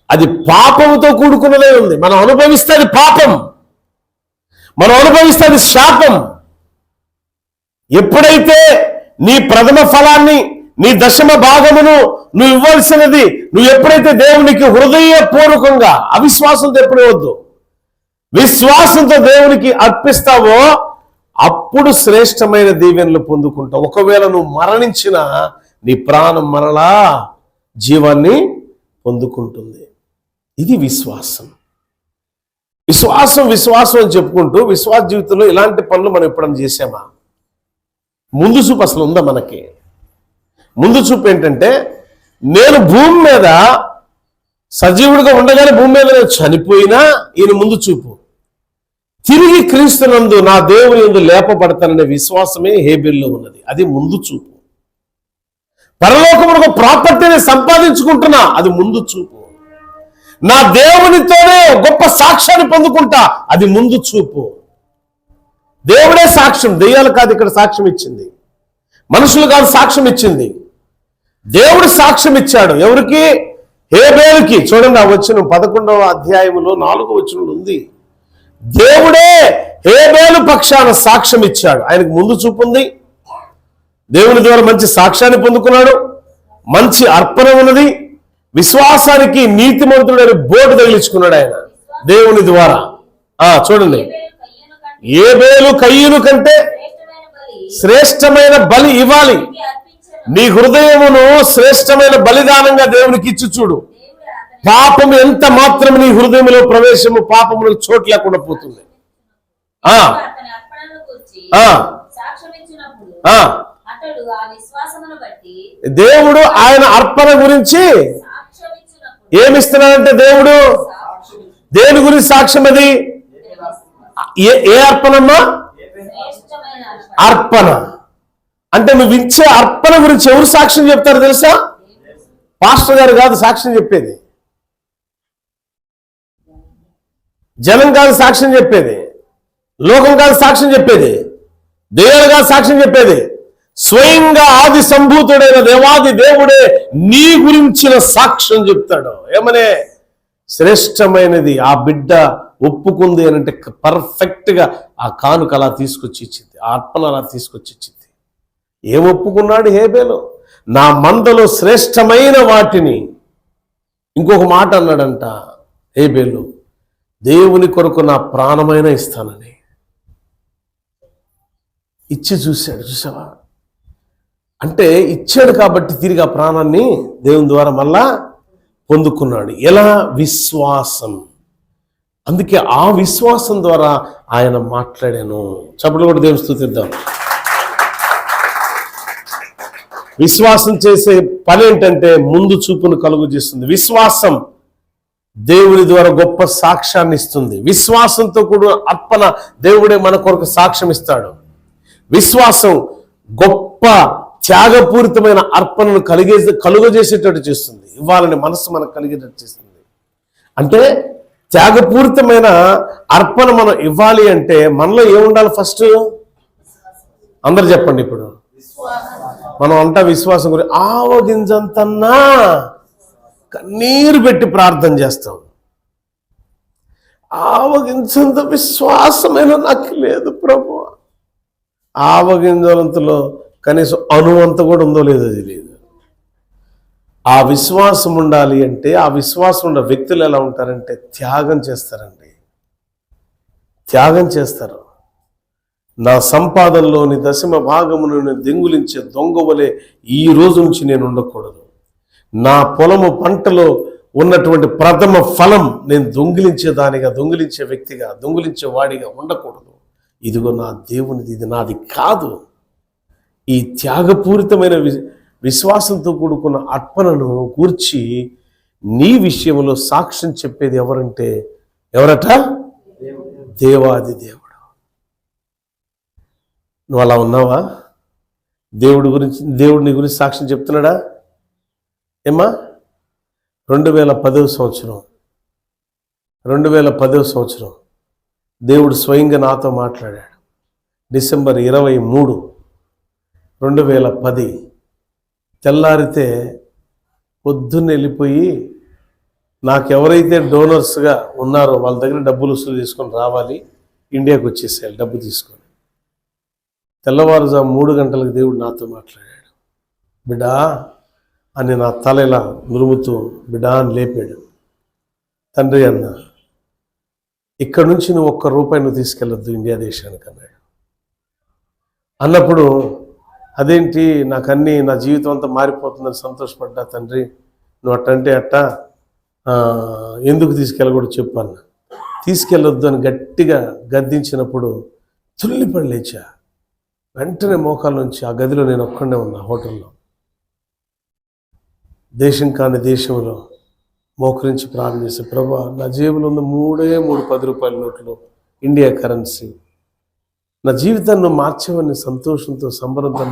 అది పాపంతో కూడుకున్నదే ఉంది. మనం అనుభవిస్తే అది పాపం, మనం అనుభవిస్తే అది శాపం. ఎప్పుడైతే నీ ప్రథమ ఫలాన్ని, నీ దశమ భాగమును నువ్వు ఇవ్వాల్సినది నువ్వు ఎప్పుడైతే దేవునికి హృదయపూర్వకంగా, అవిశ్వాసంతో ఎప్పుడు వద్దు, విశ్వాసంతో దేవునికి అర్పిస్తావో అప్పుడు శ్రేష్టమైన దీవెనలు పొందుకుంటావు. ఒకవేళ నువ్వు మరణించినా నీ ప్రాణం మరలా జీవాన్ని పొందుకుంటుంది. ఇది విశ్వాసం. విశ్వాసం విశ్వాసం అని చెప్పుకుంటూ విశ్వాస జీవితంలో ఇలాంటి పనులు మనం ఎప్పుడైనా చేసామా? ముందు చూపు అసలు ఉందా మనకి? ముందు చూపు ఏంటంటే, నేను భూమి మీద సజీవుడిగా ఉండగానే భూమి మీద నేను చనిపోయినా ఈయన ముందు చూపు. తిరిగి క్రీస్తునందు నా దేవుని యందు లేపబడతాననే విశ్వాసమే హేబెల్లో ఉన్నది. అది ముందు చూపు. పరలోకమునకు ప్రాపర్టీని సంపాదించుకుంటున్నా, అది ముందు చూపు. నా దేవునితోనే గొప్ప సాక్ష్యాన్ని పొందుకుంటా, అది ముందు చూపు. దేవుడే సాక్ష్యం, దెయ్యాలు కాదు ఇక్కడ సాక్ష్యం ఇచ్చింది, మనుషులు కాదు సాక్ష్యం ఇచ్చింది. దేవుడు సాక్ష్యం ఇచ్చాడు. ఎవరికి? హేబేలుకి. చూడండి, ఆ వచనం 11వ అధ్యాయంలో 4వ వచనంలో ఉంది. దేవుడే హేబేలు పక్షాన సాక్ష్యం ఇచ్చాడు. ఆయనకు ముందు చూపు ఉంది. దేవుని ద్వారా మంచి సాక్ష్యాన్ని పొందుకున్నాడు, మంచి అర్పణ ఉన్నది. విశ్వాసానికి నీతిమంతుడైన బోర్డు తగిలించుకున్నాడు ఆయన దేవుని ద్వారా. చూడండి, హేబేలు కయ్యూను కంటే శ్రేష్టమైన బలి ఇవ్వాలి. నీ హృదయమును శ్రేష్టమైన బలిదానంగా దేవునికి ఇచ్చి చూడు. పాపం ఎంత మాత్రం నీ హృదయంలో ప్రవేశము, పాపములకు చోటు లేకుండా పోతుంది. దేవుడు ఆయన అర్పణ గురించి ఏమిస్తున్నాడంటే, దేవుడు దేని గురించి సాక్ష్యం? అది ఏ అర్పణమ్మా? అర్పణ. అంటే నువ్వు ఇచ్చే అర్పణ గురించి ఎవరు సాక్ష్యం చెప్తారు తెలుసా? పాస్టర్ గారు కాదు సాక్ష్యం చెప్పేది, జనం కాదు సాక్ష్యం చెప్పేది, లోకం కాదు సాక్ష్యం చెప్పేది, దేవుడు కాదు సాక్ష్యం చెప్పేది. స్వయంగా ఆది సంభూతుడైన దేవాది దేవుడే నీ గురించిన సాక్ష్యం చెప్తాడు. ఏమనే? శ్రేష్టమైనది ఆ బిడ్డ ఒప్పుకుంది అని అంటే పర్ఫెక్ట్ గా ఆ కానుక అలా తీసుకొచ్చి ఇచ్చింది, ఆ అర్పణ అలా తీసుకొచ్చి ఇచ్చింది. ఏం ఒప్పుకున్నాడు హేబేలు? నా మందలో శ్రేష్టమైన వాటిని. ఇంకొక మాట అన్నాడంట హేబేలు, దేవుని కొరకు నా ప్రాణమైన ఇస్తానని. ఇచ్చి చూశాడు. చూసావా? అంటే ఇచ్చాడు కాబట్టి తిరిగి ఆ ప్రాణాన్ని దేవుని ద్వారా మళ్ళా పొందుకున్నాడు. ఎలా? విశ్వాసం. అందుకే ఆ విశ్వాసం ద్వారా ఆయన మాట్లాడాను. చప్పట్లు కూడా దేవుని స్తుతిద్దాం. విశ్వాసం చేసే పని ఏంటంటే ముందు చూపును కలుగు చేస్తుంది. విశ్వాసం దేవుని ద్వారా గొప్ప సాక్ష్యాన్ని ఇస్తుంది. విశ్వాసంతో కూడా అర్పణ దేవుడే మన కొరకు సాక్ష్యం ఇస్తాడు. విశ్వాసం గొప్ప త్యాగపూరితమైన అర్పణను కలుగజేసేటట్టు చేస్తుంది. ఇవ్వాలని మనసు మనకు కలిగేటట్టు చేస్తుంది. అంటే త్యాగపూరితమైన అర్పణ మనం ఇవ్వాలి అంటే మనలో ఏముండాలి? ఫస్ట్ అందరు చెప్పండి. ఇప్పుడు మనం అంటా విశ్వాసం గురించి ఆవగింజంతన్నా కన్నీరు పెట్టి ప్రార్థన చేస్తాం. ఆవగింజంత విశ్వాసమైన నాకు లేదు ప్రభు. ఆవగింజలంతలో కనీసం అణువంత కూడా ఉందో లేదో తెలియదు. ఆ విశ్వాసం ఉండాలి అంటే, ఆ విశ్వాసం ఉన్న వ్యక్తులు ఎలా ఉంటారంటే త్యాగం చేస్తారండి. త్యాగం చేస్తారు. నా సంపాదనలోని దశమ భాగమును నేను దొంగిలించే దొంగవలే ఈ రోజు నుంచి నేను ఉండకూడదు. నా పొలము పంటలో ఉన్నటువంటి ప్రథమ ఫలం నేను దొంగిలించే వ్యక్తిగా, దొంగిలించే వాడిగా ఉండకూడదు. ఇదిగో నా దేవునిది, ఇది నాది కాదు. ఈ త్యాగపూరితమైన విశ్వాసంతో కూడుకున్న అర్పణను కూర్చి నీ విషయంలో సాక్ష్యం చెప్పేది ఎవరంటే ఎవరట? దేవాది దేవుడు. నువ్వు అలా ఉన్నావా? దేవుడు నీ గురించి సాక్ష్యం చెప్తున్నాడా? ఏమ్మా? 2010వ సంవత్సరం దేవుడు స్వయంగా నాతో మాట్లాడాడు. డిసెంబర్ 23 2010 తెల్లారితే పొద్దున్న వెళ్ళిపోయి నాకెవరైతే డోనర్స్గా ఉన్నారో వాళ్ళ దగ్గర డబ్బులు వసూలు తీసుకొని రావాలి, ఇండియాకి వచ్చేసేయాలి డబ్బు తీసుకొని. తెల్లవారుజాము 3 గంటలకు దేవుడు నాతో మాట్లాడాడు. బిడ్డా అని నా తల ఇలా నురుముతూ బిడ్డా అని లేపాడు. తండ్రి అన్న, ఇక్కడ నుంచి నువ్వు ₹1 నువ్వు తీసుకెళ్ళొద్దు ఇండియా దేశానికి అన్నాడు. అన్నప్పుడు అదేంటి నాకన్నీ నా జీవితం అంతా మారిపోతుందని సంతోషపడ్డా. తండ్రి నువ్వు అట్టంటే అట్టా ఎందుకు తీసుకెళ్ళకూడదు చెప్పు అన్న. తీసుకెళ్ళొద్దు అని గట్టిగా గద్దించినప్పుడు తుల్లిపడి లేచా. వెంటనే మోకాల నుంచి ఆ గదిలో నేను ఒక్కడే ఉన్నా, హోటల్లో. దేశం కాని దేశంలో మోకరించి ప్రార్థన చేసి, ప్రభా నా జేబులో ఉన్న 3 ₹10 నోట్లు ఇండియా కరెన్సీ, నా జీవితాన్ని మార్చేవని సంతోషంతో సంబరంతో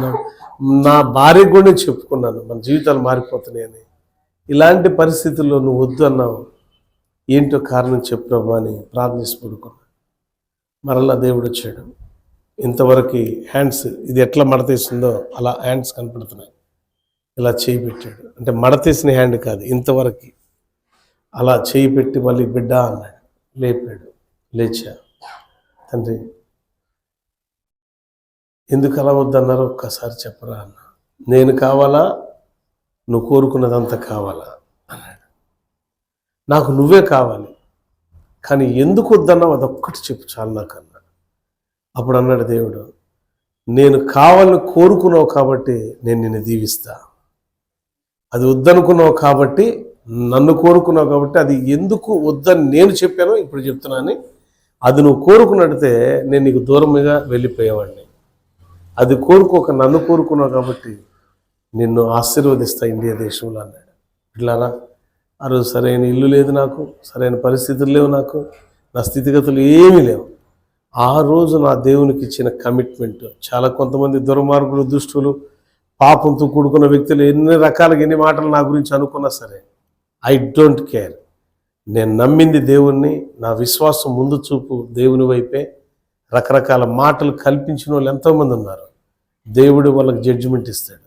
నా భార్య కూడా చెప్పుకున్నాను, మన జీవితాలు మారిపోతున్నాయని. ఇలాంటి పరిస్థితుల్లో నువ్వు వద్దు అన్నావు, ఏంటో కారణం చెప్పు ప్రభా అని ప్రార్థించి పడుకున్నా. మరలా దేవుడు వచ్చాడు. ఇంతవరకు హ్యాండ్స్ ఇది ఎట్లా మడతేసిందో అలా హ్యాండ్స్ కనపడుతున్నాయి. ఇలా చేయి పెట్టాడు, అంటే మడతేసిన హ్యాండ్ కాదు, ఇంతవరకు అలా చేయి పెట్టి మళ్ళీ బిడ్డ అన్నాడు. లేపాడు. లేచా. తండ్రి ఎందుకు అలా వద్దన్నారో ఒక్కసారి చెప్పరా అన్న. నేను కావాలా, నువ్వు కోరుకున్నదంతా కావాలా అన్నాడు. నాకు నువ్వే కావాలి, కానీ ఎందుకు వద్దన్నావు అదొక్కటి చెప్పు చాలు నాకు అన్నా. అప్పుడు అన్నాడు దేవుడు, నేను కావాలని కోరుకున్నావు కాబట్టి నేను నిన్ను దీవిస్తా. అది వద్దనుకున్నావు కాబట్టి, నన్ను కోరుకున్నావు కాబట్టి, అది ఎందుకు వద్దని నేను చెప్పానో ఇప్పుడు చెప్తున్నాను. అది నువ్వు కోరుకున్నట్టే నేను నీకు దూరంగా వెళ్ళిపోయేవాడిని. అది కోరుకోక నన్ను కోరుకున్నావు కాబట్టి నిన్ను ఆశీర్వదిస్తా ఇండియా దేశంలో అన్నాడు. ఇట్లారా ఆ రోజు సరైన ఇల్లు లేదు నాకు, సరైన పరిస్థితులు లేవు నాకు, నా స్థితిగతులు ఏమీ లేవు. ఆ రోజు నా దేవునికి ఇచ్చిన కమిట్మెంట్ చాలా. కొంతమంది దుర్మార్గులు, దుష్టులు, పాపంతో కూడుకున్న వ్యక్తులు ఎన్ని రకాలుగా ఎన్ని మాటలు నా గురించి అనుకున్నా సరే, ఐ డోంట్ కేర్. నేను నమ్మింది దేవుణ్ణి, నా విశ్వాసం ముందు చూపు దేవుని వైపే. రకరకాల మాటలు కల్పించిన వాళ్ళు ఎంతోమంది ఉన్నారు. దేవుడు వాళ్ళకి జడ్జిమెంట్ ఇస్తాడు.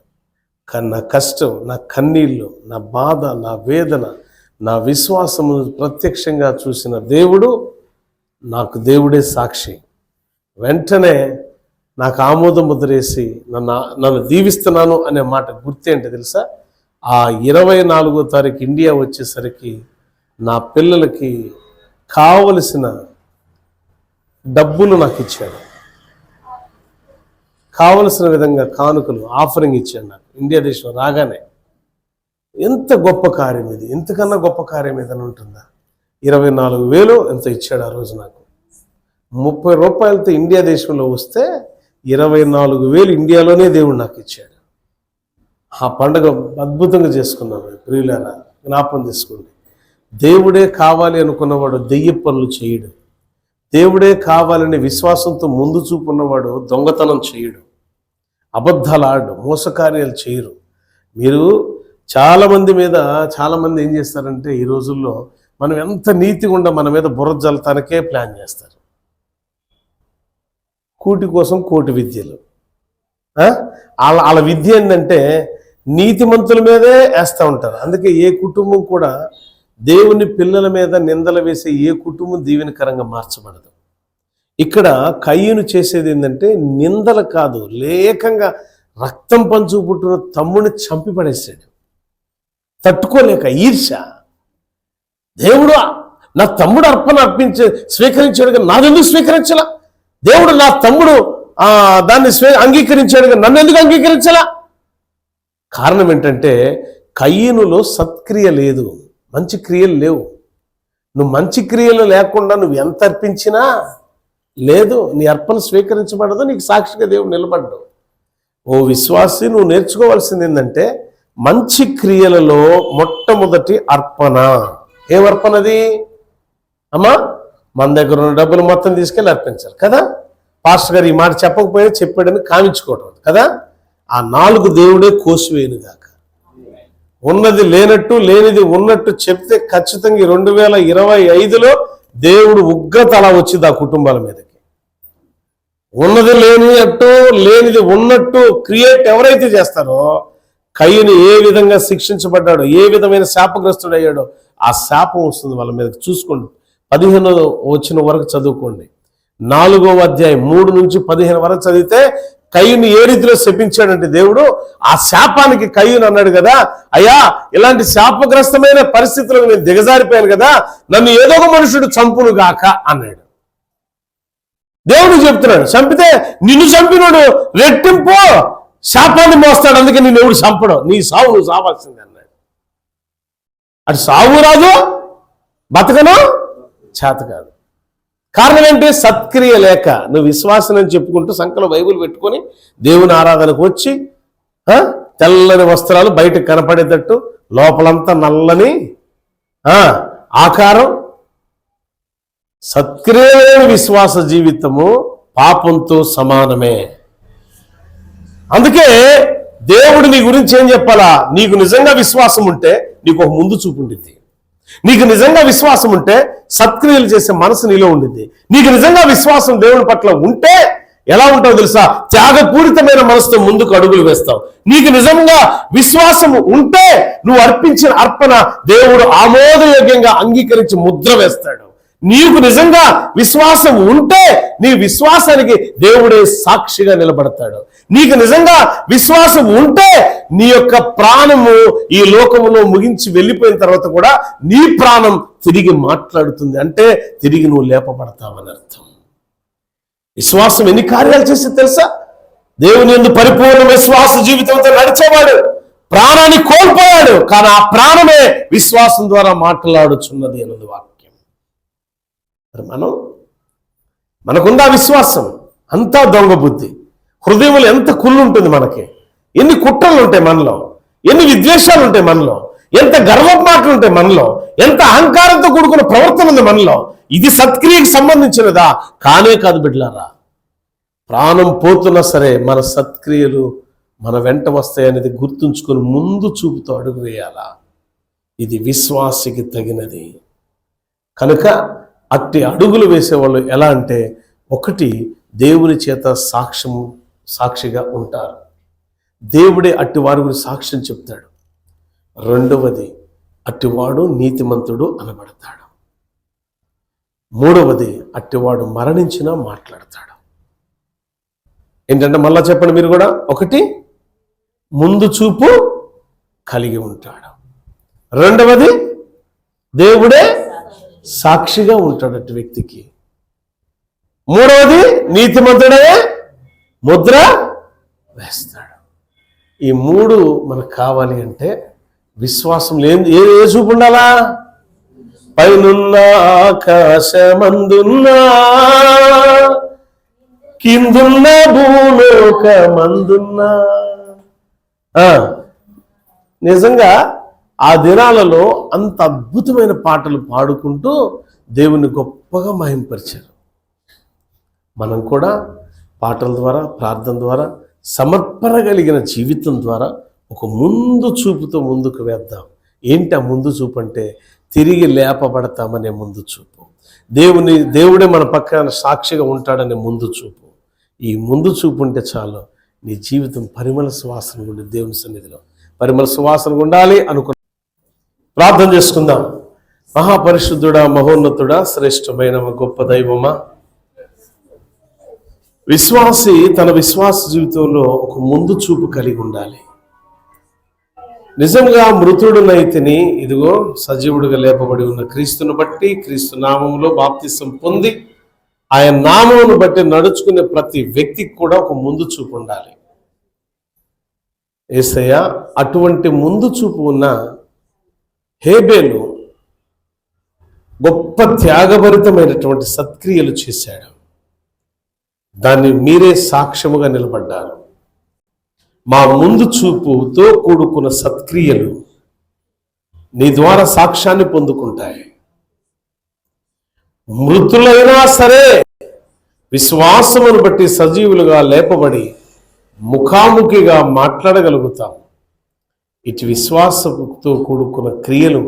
కానీ నా కష్టం, నా కన్నీళ్ళు, నా బాధ, నా వేదన, నా విశ్వాసము ప్రత్యక్షంగా చూసిన దేవుడు నాకు దేవుడే సాక్షి. వెంటనే నాకు ఆమోద ముద్ర వేసి నన్ను దీవిస్తున్నాను అనే మాట గుర్తేంటి తెలుసా? ఆ 24వ తారీఖు ఇండియా వచ్చేసరికి నా పిల్లలకి కావలసిన డబ్బులు నాకు ఇచ్చాడు. కావలసిన విధంగా కానుకలు ఆఫరింగ్ ఇచ్చాడు నాకు ఇండియా దేశం రాగానే. ఎంత గొప్ప కార్యం ఇది! ఇంతకన్నా గొప్ప కార్యం ఏదైనా ఉంటుందా? 24,000 ఎంత ఇచ్చాడు ఆ రోజు నాకు. ₹30 ఇండియా దేశంలో వస్తే 24,000 ఇండియాలోనే దేవుడు నాకు ఇచ్చాడు. ఆ పండుగ అద్భుతంగా చేసుకున్నాను. ప్రియులారా, జ్ఞాపకం చేసుకోండి. దేవుడే కావాలి అనుకున్నవాడు దెయ్య పనులు చేయడు. దేవుడే కావాలని విశ్వాసంతో ముందు చూపున్నవాడు దొంగతనం చేయడు, అబద్ధాలు ఆడు, మోసకార్యాలు చేయరు. మీరు చాలామంది ఏం చేస్తారంటే, ఈ రోజుల్లో మనం ఎంత నీతిగా ఉండ మన మీద బుర్ర జల్లటానికే ప్లాన్ చేస్తారు. కూటి కోసం కోటి విద్యలు. వాళ్ళ విద్య ఏంటంటే నీతిమంతుల మీదే వేస్తూ ఉంటారు. అందుకే ఏ కుటుంబం కూడా దేవుని పిల్లల మీద నిందలు వేసే ఏ కుటుంబం దీవెనకరంగా మార్చబడదు. ఇక్కడ కయ్యూను చేసేది ఏంటంటే నిందలు కాదు, లేకంగా రక్తం పంచు పుట్టిన తమ్ముడిని చంపి పడేసాడు. తట్టుకోలేక ఈర్ష్య. దేవుడు నా తమ్ముడు అర్పణ స్వీకరించాడు కానీ నాదెందుకు స్వీకరించలా? దేవుడు నా తమ్ముడు దాన్ని అంగీకరించాడు కానీ నన్ను ఎందుకు అంగీకరించలా? కారణం ఏంటంటే కయ్యూనులో సత్క్రియ లేదు, మంచి క్రియలు లేవు. నువ్వు మంచి క్రియలు లేకుండా నువ్వు ఎంత అర్పించినా లేదు, నీ అర్పణ స్వీకరించబడదు, నీకు సాక్షిగా దేవుడు నిలబడ్డు. ఓ విశ్వాసి, నువ్వు నేర్చుకోవాల్సింది ఏంటంటే మంచి క్రియలలో మొట్టమొదటి అర్పణ. ఏం అర్పణది? అమ్మా, మన దగ్గర ఉన్న డబ్బులు మొత్తం తీసుకెళ్ళి అర్పించాలి కదా. పాస్టర్ గారు ఈ మాట చెప్పకపోయినా చెప్పాడని కామించుకోవటం కదా. ఆ 4 దేవుడే కోసివేయునుగాక. ఉన్నది లేనట్టు, లేనిది ఉన్నట్టు చెప్తే ఖచ్చితంగా 2025లో దేవుడు ఉగ్రత అలా వచ్చింది ఆ కుటుంబాల మీదకి. ఉన్నది లేనిట్టు లేనిది ఉన్నట్టు క్రియేట్ ఎవరైతే చేస్తారో, కయ్యను ఏ విధంగా శిక్షించబడ్డాడో, ఏ విధమైన శాపగ్రస్తుడయ్యాడో ఆ శాపం వస్తుంది వాళ్ళ మీద. చూసుకోండి, 15వ వచనం వరకు చదువుకోండి. 4వ అధ్యాయం 3 నుంచి 15 వరకు చదివితే కయ్యను ఏ రీతిలో శపించాడంటే దేవుడు, ఆ శాపానికి కయ్యను అన్నాడు కదా, అయ్యా ఇలాంటి శాపగ్రస్తమైన పరిస్థితులకు నేను దిగజారిపోయాను కదా, నన్ను ఏదో ఒక మనుషుడు చంపును గాక అన్నాడు. దేవుడు చెప్తున్నాడు, చంపితే నిన్ను చంపినోడు రెట్టింపు శాపాన్ని మోస్తాడు, అందుకే నిన్ను ఎవడు చంపడం, నీ సావు నువ్వు సావాల్సింది అన్నాడు. అటు సావు రాదు, బతకను చేత కాదు. కారణం ఏంటి? సత్క్రియ లేక. నువ్వు విశ్వాసం అని చెప్పుకుంటూ సంకలో బైబిల్ పెట్టుకొని దేవుని ఆరాధనకు వచ్చి తెల్లని వస్త్రాలు బయటకు కనపడేటట్టు, లోపలంతా నల్లని ఆకారం, సత్క్రియ విశ్వాస జీవితము పాపంతో సమానమే. అందుకే దేవుడు నీ గురించి ఏం చెప్పాలా? నీకు నిజంగా విశ్వాసం ఉంటే నీకు ఒక ముందు చూపు ఉండిద్ది. నీకు నిజంగా విశ్వాసం ఉంటే సత్క్రియలు చేసే మనసు నీలో ఉండిద్ది. నీకు నిజంగా విశ్వాసం దేవుని పట్ల ఉంటే ఎలా ఉంటావు తెలుసా? త్యాగపూరితమైన మనసుతో ముందుకు అడుగులు వేస్తావు. నీకు నిజంగా విశ్వాసం ఉంటే నువ్వు అర్పించిన అర్పణ దేవుడు ఆమోదయోగ్యంగా అంగీకరించి ముద్ర వేస్తాడు. నీకు నిజంగా విశ్వాసం ఉంటే నీ విశ్వాసానికి దేవుడే సాక్షిగా నిలబడతాడు. నీకు నిజంగా విశ్వాసం ఉంటే నీ యొక్క ప్రాణము ఈ లోకములో ముగించి వెళ్ళిపోయిన తర్వాత కూడా నీ ప్రాణం తిరిగి మాట్లాడుతుంది. అంటే తిరిగి నువ్వు లేపబడతావని అర్థం. విశ్వాసం ఎన్ని కార్యాలు చేసి తెలుసా? దేవుని యందు పరిపూర్ణ విశ్వాస జీవితంతో నడిచేవాడు ప్రాణాన్ని కోల్పోయాడు, కానీ ఆ ప్రాణమే విశ్వాసం ద్వారా మాట్లాడుచున్నది అన్నది వాక్యం. మనకుందా విశ్వాసం? అంతా దొంగ బుద్ధి. హృదయంలో ఎంత కుళ్ళు ఉంటుంది మనకి, ఎన్ని కుట్రలు ఉంటాయి మనలో, ఎన్ని విద్వేషాలు ఉంటాయి మనలో, ఎంత గర్వపు మాటలు ఉంటాయి మనలో, ఎంత అహంకారంతో కూడుకున్న ప్రవర్తన ఉంది మనలో. ఇది సత్క్రియకి సంబంధించినదా? కానే కాదు బిడ్డలారా. ప్రాణం పోతున్నా సరే మన సత్క్రియలు మన వెంట వస్తాయనేది గుర్తుంచుకొని ముందు చూపుతో అడుగు వేయాలా. ఇది విశ్వాసికి తగినది. కనుక అట్టి అడుగులు వేసేవాళ్ళు ఎలా అంటే, ఒకటి దేవుని చేత సాక్షిగా ఉంటారు, దేవుడే అట్టి వారి గురించి సాక్ష్యం చెప్తాడు. రెండవది, అట్టివాడు నీతిమంతుడు అనబడతాడు. మూడవది, అట్టివాడు మరణించినా మాట్లాడతాడు. ఏంటంటే మళ్ళా చెప్పండి మీరు కూడా. ఒకటి, ముందు చూపు కలిగి ఉంటాడు. రెండవది, దేవుడే సాక్షిగా ఉంటాడు అటు వ్యక్తికి. మూడవది, నీతిమంతుడే ముద్ర వేస్తాడు. ఈ మూడు మనకు కావాలి అంటే విశ్వాసం లేని ఏ చూపు ఉండాలా? పైనున్న ఆకాశమందున్నా కిందున్న భూలోకమందున్నా. నిజంగా ఆ దినాలలో అంత అద్భుతమైన పాటలు పాడుకుంటూ దేవుని గొప్పగా మహింపరిచారు. మనం కూడా పాటల ద్వారా, ప్రార్థన ద్వారా, సమర్పణ కలిగిన జీవితం ద్వారా ఒక ముందు చూపుతో ముందుకు వేద్దాం. ఏంటి ఆ ముందు చూపు అంటే? తిరిగి లేపబడతామనే ముందు చూపు, దేవుడే మన పక్కన సాక్షిగా ఉంటాడనే ముందు చూపు. ఈ ముందు చూపు ఉంటే చాలు, నీ జీవితం పరిమళ సువాసన ఉండి దేవుని సన్నిధిలో పరిమళ సువాసన ఉండాలి అనుకున్న ప్రార్థన చేసుకుందాం. మహాపరిశుద్ధుడా, మహోన్నతుడా, శ్రేష్టమైన గొప్ప దైవమా, విశ్వాసి తన విశ్వాస జీవితంలో ఒక ముందు చూపు కలిగి ఉండాలి. నిజంగా మృతుడునైతిని, ఇదిగో సజీవుడిగా లేపబడి ఉన్న క్రీస్తును బట్టి, క్రీస్తు నామములో బాప్తిసం పొంది ఆయన నామమును బట్టి నడుచుకునే ప్రతి వ్యక్తికి కూడా ఒక ముందు చూపు ఉండాలి. యేసయ్య అటువంటి ముందు చూపు ఉన్న హేబేలు గొప్ప త్యాగభరితమైనటువంటి సత్క్రియలు చేశాడు. దాన్ని మీరే సాక్ష్యముగా నిలబడ్డారు. మా ముందు చూపుతో కూడుకున్న సత్క్రియలు నీ ద్వారా సాక్ష్యాన్ని పొందుకుంటాయి. మృతులైనా సరే విశ్వాసమును బట్టి సజీవులుగా లేపబడి ముఖాముఖిగా మాట్లాడగలుగుతాం. ఇటు విశ్వాసంతో కూడుకున్న క్రియలు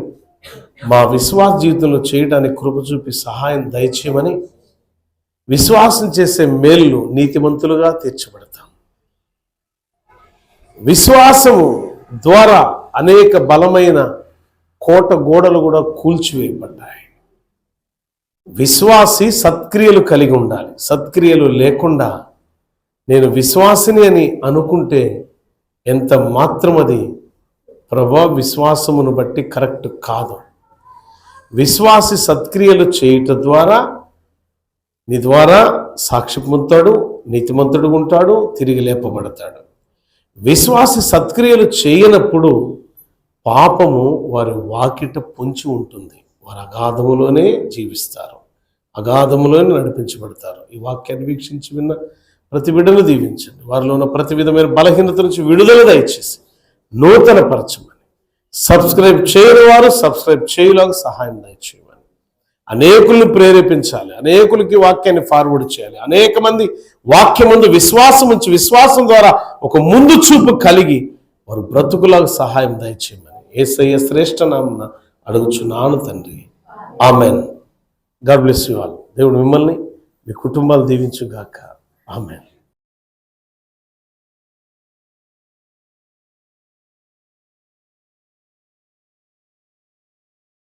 మా విశ్వాస జీవితంలో చేయడానికి కృప చూపి సహాయం దయచేయమని విశ్వాసం చేసే మేళ్ళు నీతిమంతులుగా తీర్చబడతాం. విశ్వాసము ద్వారా అనేక బలమైన కోట గోడలు కూడా కూల్చివేయబడ్డాయి. విశ్వాసి సత్క్రియలు కలిగి ఉండాలి. సత్క్రియలు లేకుండా నేను విశ్వాసిని అని అనుకుంటే ఎంత మాత్రం అది విశ్వాసమును బట్టి కరెక్ట్ కాదు. విశ్వాసి సత్క్రియలు చేయటం ద్వారా నీ ద్వారా సాక్షి పొందుతాడు, నీతిమంతుడు ఉంటాడు, తిరిగి లేపబడతాడు. విశ్వాసి సత్క్రియలు చేయనప్పుడు పాపము వారి వాకిట పొంచి ఉంటుంది. వారు అగాధములోనే జీవిస్తారు, అగాధములోనే నడిపించబడతారు. ఈ వాక్యాన్ని వీక్షించి విన్న ప్రతి బిడ్డను దీవించండి. వారిలో ఉన్న ప్రతి విధమైన బలహీనత నుంచి విడుదల దయచేసి నూతన పరచమని, సబ్స్క్రైబ్ చేయని వారు సబ్స్క్రైబ్ చేయలాగా సహాయం దయచేయమని, అనేకులను ప్రేరేపించాలి, అనేకులకి వాక్యాన్ని ఫార్వర్డ్ చేయాలి. అనేక మంది వాక్యం ముందు విశ్వాసం ఉంచి విశ్వాసం ద్వారా ఒక ముందు చూపు కలిగి వారు బ్రతుకులాగా సహాయం దయచేయమని యేసయ్య శ్రేష్ఠ నామమున అడుగుచున్నాను తండ్రి. Amen. God bless you all. దేవుడు మిమ్మల్ని మీ కుటుంబాలు దీవించుగాక. ఆమెన్.